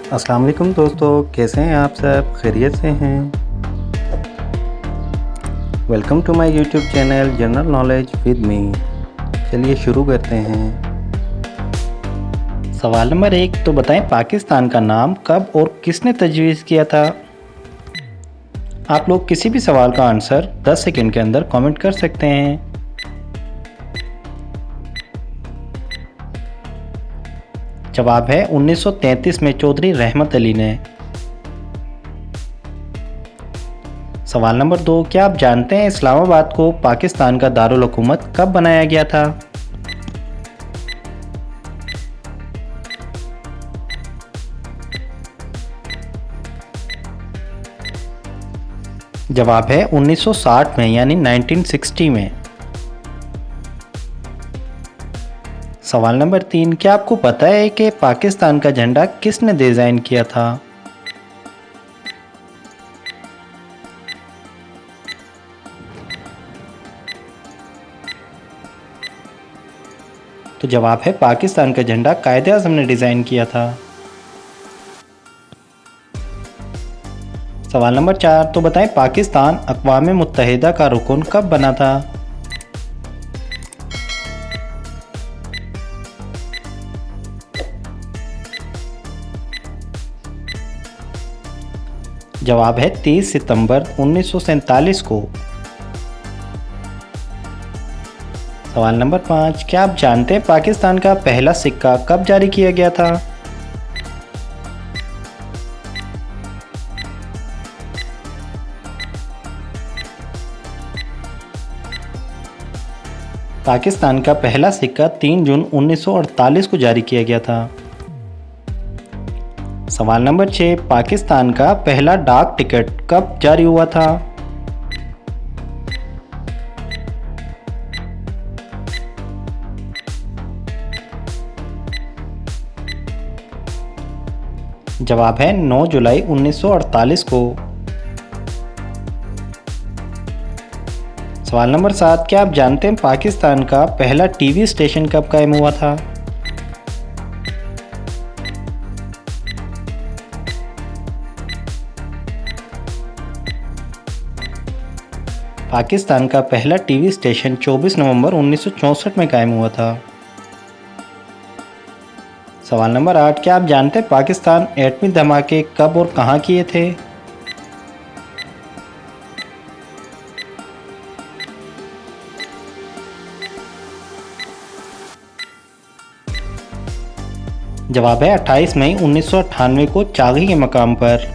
अस्सलाम वालेकुम दोस्तों, कैसे हैं आप सब? खैरियत से हैं? Welcome to my YouTube channel general knowledge with me. चलिए शुरू करते हैं। सवाल नंबर 1, तो बताएं पाकिस्तान का नाम कब और किसने तजवीज़ किया था? आप लोग किसी भी सवाल का आंसर 10 सेकंड के अंदर कमेंट कर सकते हैं। जवाब है 1933 में चौधरी रहमत अली ने। सवाल नंबर 2, क्या आप जानते हैं इस्लामाबाद को पाकिस्तान का दारुल हुकूमत कब बनाया गया था? जवाब है 1960 में, यानी 1960 में। सवाल नंबर 3, क्या आपको पता है कि पाकिस्तान का झंडा किसने डिज़ाइन किया था? तो जवाब है पाकिस्तान का झंडा कायदे-आज़म ने डिज़ाइन किया था। सवाल नंबर 4, तो बताएं पाकिस्तान अक़वाम मुत्तहिदा का रुकन कब बना था? जवाब है 30 सितंबर 1947 को। सवाल नंबर 5, क्या आप जानते हैं पाकिस्तान का पहला सिक्का कब जारी किया गया था? पाकिस्तान का पहला सिक्का 3 जून 1948 को जारी किया गया था। सवाल नंबर 6, पाकिस्तान का पहला डाक टिकट कब जारी हुआ था? जवाब है 9 जुलाई 1948 को। सवाल नंबर 7, क्या आप जानते हैं पाकिस्तान का पहला टीवी स्टेशन कब कायम हुआ था? पाकिस्तान का पहला टीवी स्टेशन 24 नवंबर 1964 में कायम हुआ था। सवाल नंबर 8, क्या आप जानते हैं पाकिस्तान एटमी धमाके कब और कहां किए थे? जवाब है 28 मई 1998 को चागी के मकाम पर।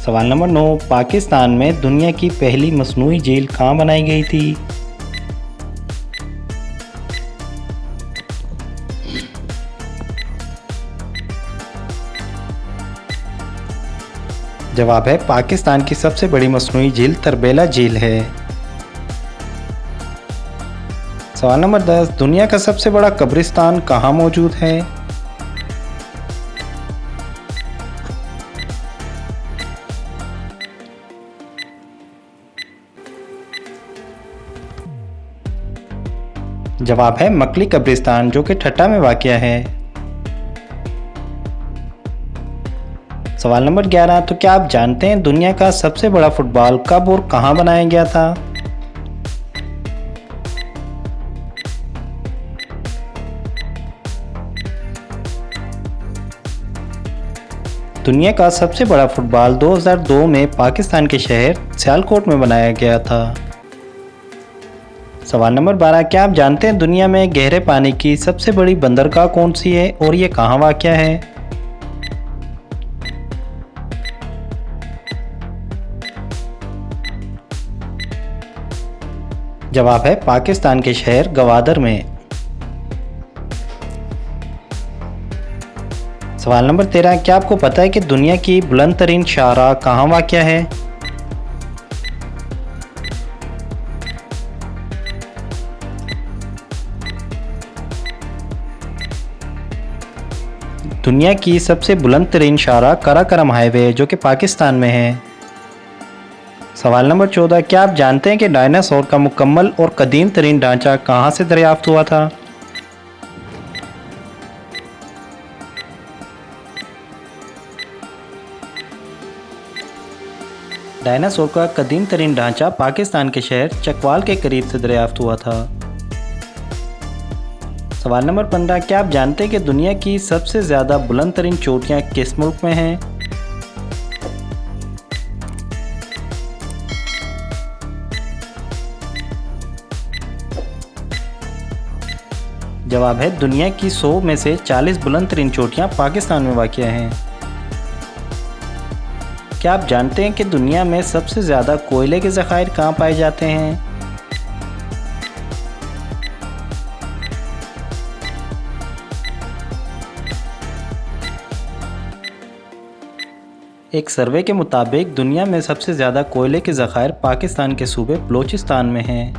सवाल नंबर 9, पाकिस्तान में दुनिया की पहली मसनूई झील कहाँ बनाई गई थी? जवाब है पाकिस्तान की सबसे बड़ी मसनूई झील तरबेला झील है। सवाल नंबर 10, दुनिया का सबसे बड़ा कब्रिस्तान कहाँ मौजूद है? जवाब है मकली कब्रिस्तान, जो कि ठट्टा में वाक़या है। सवाल नंबर 11, तो क्या आप जानते हैं दुनिया का सबसे बड़ा फुटबॉल कब और कहां बनाया गया था? दुनिया का सबसे बड़ा फुटबॉल 2002 में पाकिस्तान के शहर सियालकोट में बनाया गया था। सवाल नंबर 12, क्या आप जानते हैं दुनिया में गहरे पानी की सबसे बड़ी बंदरगाह कौन सी है और ये कहाँ वाक़या है? जवाब है पाकिस्तान के शहर गवादर में। सवाल नंबर 13, क्या आपको पता है कि दुनिया की बुलंद तरीन शाहराह कहाँ वाक़या है? दुनिया की सबसे बुलंद तरीन शाहराह कराकरम हाईवे, जो कि पाकिस्तान में है। सवाल नंबर 14, क्या आप जानते हैं कि डायनासोर का मुकम्मल और कदीम तरीन ढांचा कहाँ से दरियाफ्त हुआ था? डायनासोर का कदीम तरीन ढांचा पाकिस्तान के शहर चकवाल के करीब से दरियाफ्त हुआ था। सवाल नंबर 15, क्या आप जानते हैं कि दुनिया की सबसे ज़्यादा बुलंद तरीन चोटियाँ किस मुल्क में हैं? जवाब है दुनिया की 100 में से 40 बुलंद तरीन चोटियाँ पाकिस्तान में वाक़या हैं। क्या आप जानते हैं कि दुनिया में सबसे ज़्यादा कोयले के ज़खायर कहाँ पाए जाते हैं? एक सर्वे के मुताबिक दुनिया में सबसे ज़्यादा कोयले के ज़खायर पाकिस्तान के सूबे बलूचिस्तान में हैं।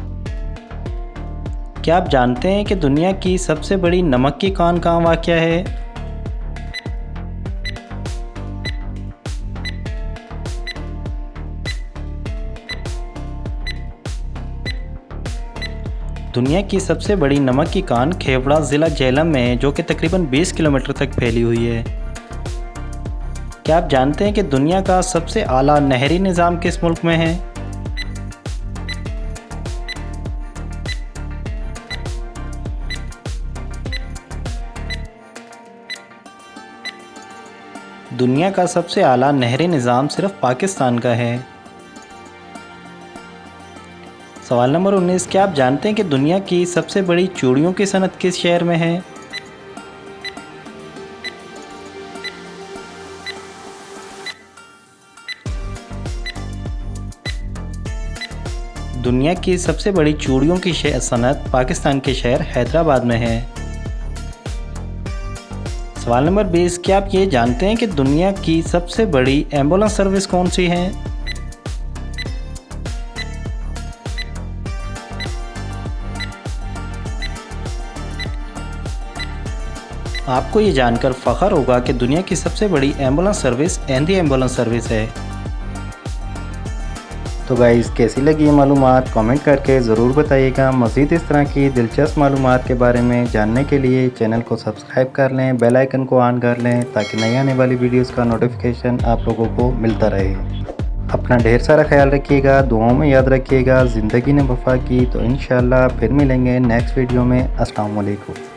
क्या आप जानते हैं कि दुनिया की सबसे बड़ी नमक की कान कहाँ वाक़या है? दुनिया की सबसे बड़ी नमक की कान खेवड़ा ज़िला जेहलम में है, जो कि तकरीबन 20 किलोमीटर तक फैली हुई है। क्या आप जानते हैं कि दुनिया का सबसे आला नहरी निज़ाम किस मुल्क में है? दुनिया का सबसे आला नहरी निज़ाम सिर्फ पाकिस्तान का है। सवाल नंबर 19, क्या आप जानते हैं कि दुनिया की सबसे बड़ी चूड़ियों की सनत किस शहर में है? दुनिया की सबसे बड़ी चूड़ियों की सनत पाकिस्तान के शहर हैदराबाद में है। सवाल नंबर 20, क्या आप ये जानते हैं कि दुनिया की सबसे बड़ी एम्बुलेंस सर्विस कौन सी है? आपको ये जानकर फ़ख्र होगा कि दुनिया की सबसे बड़ी एम्बुलेंस सर्विस एंधी एम्बुलेंस सर्विस है। तो गाइस, कैसी लगी ये मालूमात कमेंट करके ज़रूर बताइएगा। मज़ीद इस तरह की दिलचस्प मालूमात के बारे में जानने के लिए चैनल को सब्सक्राइब कर लें, बेल आइकन को ऑन कर लें ताकि नई आने वाली वीडियोस का नोटिफिकेशन आप लोगों को मिलता रहे। अपना ढेर सारा ख्याल रखिएगा, दुआओं में याद रखिएगा। ज़िंदगी ने वफ़ा की। तो इंशाअल्लाह फिर मिलेंगे नेक्स्ट वीडियो में। अस्सलाम वालेकुम।